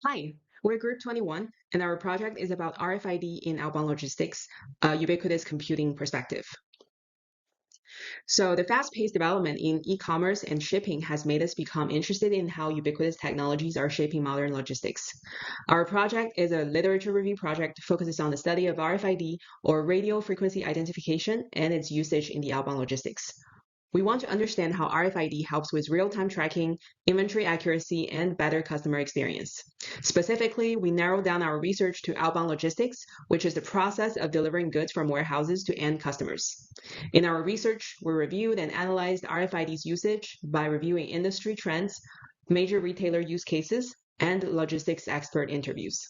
Hi, we're Group 21, and our project is about RFID in outbound logistics, a ubiquitous computing perspective. So, the fast paced development in e commerce and shipping has made us become interested in how ubiquitous technologies are shaping modern logistics. Our project is a literature review project focuses on the study of RFID or radio frequency identification and its usage in the outbound logistics. We want to understand how RFID helps with real-time tracking, inventory accuracy, and better customer experience. Specifically, we narrowed down our research to outbound logistics, which is the process of delivering goods from warehouses to end customers. In our research, we reviewed and analyzed RFID's usage by reviewing industry trends, major retailer use cases, and logistics expert interviews.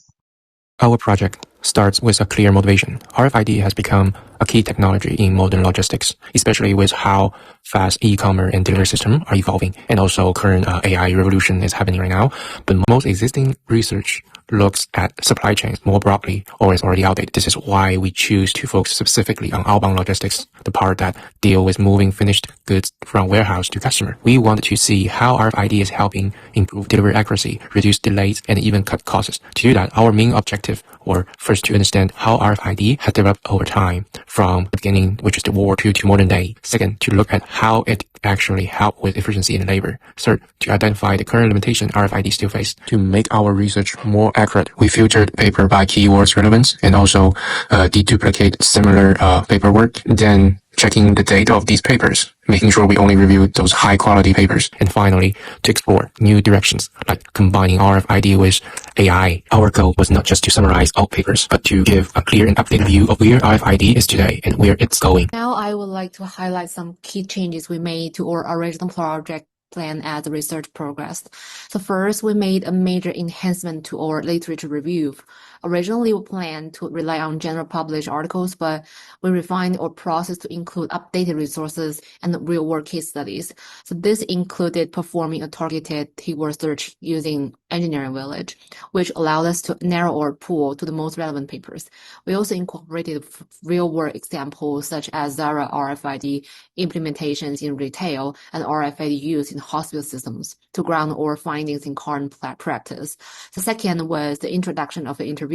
Our project starts with a clear motivation. RFID has become a key technology in modern logistics, especially with how fast e-commerce and delivery systems are evolving, and also current AI revolution is happening right now. But most existing research looks at supply chains more broadly or is already outdated. This is why we choose to focus specifically on outbound logistics, the part that deal with moving finished goods from warehouse to customer. We wanted to see how RFID is helping improve delivery accuracy, reduce delays, and even cut costs. To do that, our main objective were first to understand how RFID has developed over time from the beginning, which is the World War II, to modern day. Second, to look at how it actually helped with efficiency in labor. Third, to identify the current limitation RFID still face. To make our research more accurate, we filtered paper by keywords relevance and also deduplicate similar paperwork. Then checking the date of these papers, making sure we only review those high quality papers. And finally, to explore new directions, like combining RFID with AI. Our goal was not just to summarize old papers, but to give a clear and updated view of where RFID is today and where it's going. Now I would like to highlight some key changes we made to our original project plan as the research progressed. So first, we made a major enhancement to our literature review. Originally, we planned to rely on general published articles, but we refined our process to include updated resources and real-world case studies. So this included performing a targeted keyword search using Engineering Village, which allowed us to narrow our pool to the most relevant papers. We also incorporated real-world examples such as Zara RFID implementations in retail and RFID use in hospital systems to ground our findings in current practice. The second was the introduction of the interviews.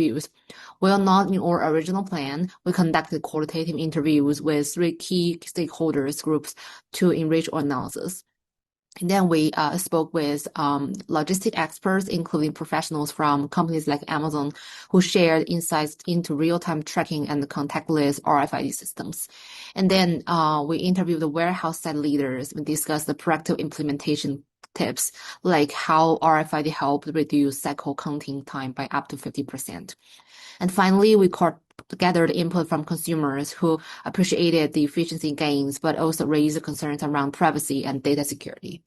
While not in our original plan, we conducted qualitative interviews with 3 key stakeholders groups to enrich our analysis. And then we spoke with logistic experts, including professionals from companies like Amazon, who shared insights into real-time tracking and contactless RFID systems. And then we interviewed the warehouse site leaders and discussed the proactive implementation tips, like how RFID helped reduce cycle counting time by up to 50%. And finally, we gathered input from consumers who appreciated the efficiency gains, but also raised concerns around privacy and data security.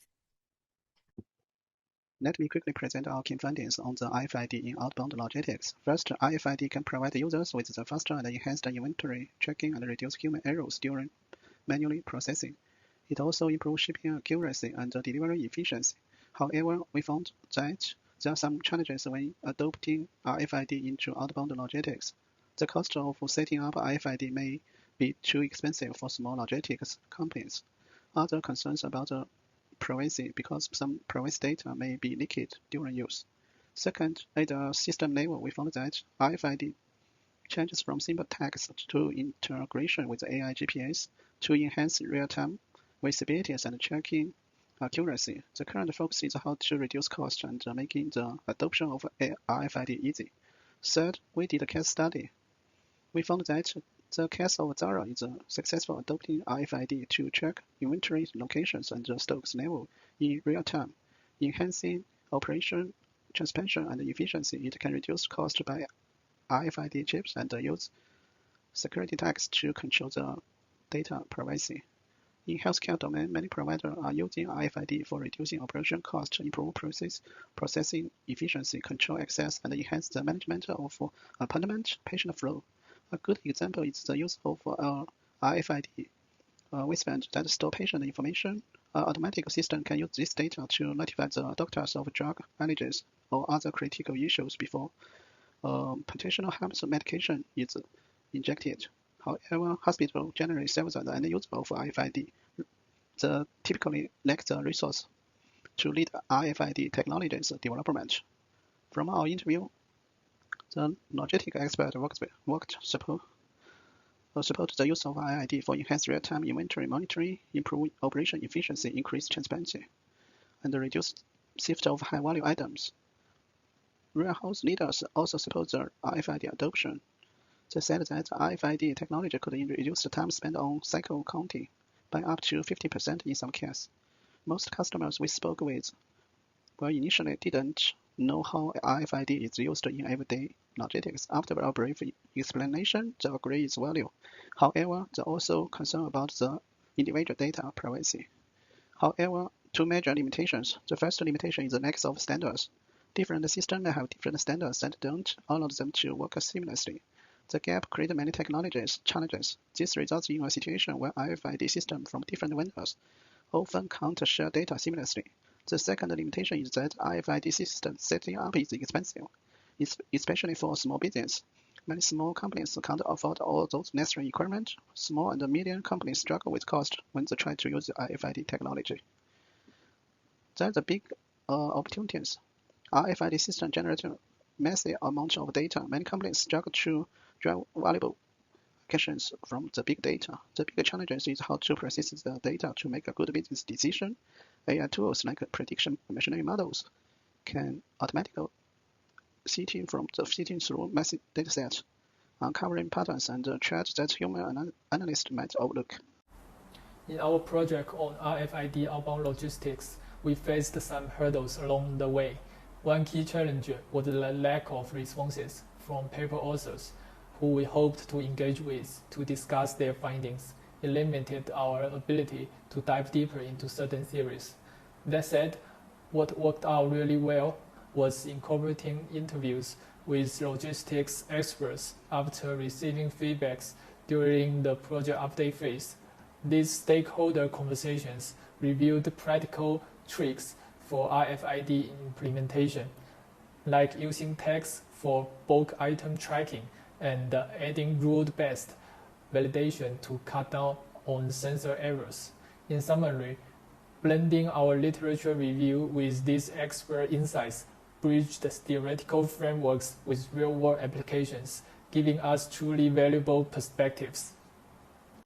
Let me quickly present our key findings on the RFID in outbound logistics. First, RFID can provide users with the faster and enhanced inventory tracking and reduce human errors during manually processing. It also improves shipping accuracy and delivery efficiency. However, we found that there are some challenges when adopting RFID into outbound logistics. The cost of setting up RFID may be too expensive for small logistics companies. Other concerns about privacy, because some private data may be leaked during use. Second, at the system level, we found that RFID changes from simple text to integration with AI GPS to enhance real-time visibilities and tracking accuracy. The current focus is how to reduce cost and making the adoption of RFID easy. Third, we did a case study. We found that the case of Zara is successful adopting RFID to track inventory locations and stocks level in real time, enhancing operation transparency and efficiency. It can reduce cost by RFID chips and use security tags to control the data privacy. In healthcare domain, many providers are using RFID for reducing operation costs, improve processing efficiency, control access, and enhance the management of appointment patient flow. A good example is the use of RFID wristband that store patient information. An automatic system can use this data to notify the doctors of drug allergies or other critical issues before potential harmful medication is injected. However, hospitals generally sell the end user of RFID. They typically lack the resource to lead RFID technologies development. From our interview, the logistic expert support the use of RFID for enhanced real-time inventory monitoring, improve operation efficiency, increase transparency, and reduce theft of high-value items. Warehouse leaders also support the RFID adoption. They said that RFID technology could reduce the time spent on cycle counting by up to 50% in some cases. Most customers we spoke with initially didn't know how RFID is used in everyday logistics. After a brief explanation, they agree its value. However, they also concerned about the individual data privacy. However, two major limitations. The first limitation is the lack of standards. Different systems have different standards that don't allow them to work seamlessly. The gap creates many technologies challenges. This results in a situation where RFID systems from different vendors often can't share data seamlessly. The second limitation is that RFID system setting up is expensive, especially for small business. Many small companies can't afford all those necessary equipment. Small and medium companies struggle with cost when they try to use the RFID technology. There's a big opportunities. RFID system generates massive amounts of data. Many companies struggle to drive valuable actions from the big data. The big challenge is how to process the data to make a good business decision. AI tools like prediction machine learning models can automatically sifting through massive datasets, uncovering patterns and trends that human analysts might overlook. In our project on RFID outbound logistics, we faced some hurdles along the way. One key challenge was the lack of responses from paper authors who we hoped to engage with to discuss their findings. It limited our ability to dive deeper into certain theories. That said, what worked out really well was incorporating interviews with logistics experts after receiving feedbacks during the project update phase. These stakeholder conversations revealed practical tricks for RFID implementation, like using tags for bulk item tracking and adding rule-based validation to cut down on sensor errors. In summary, blending our literature review with these expert insights bridged the theoretical frameworks with real-world applications, giving us truly valuable perspectives.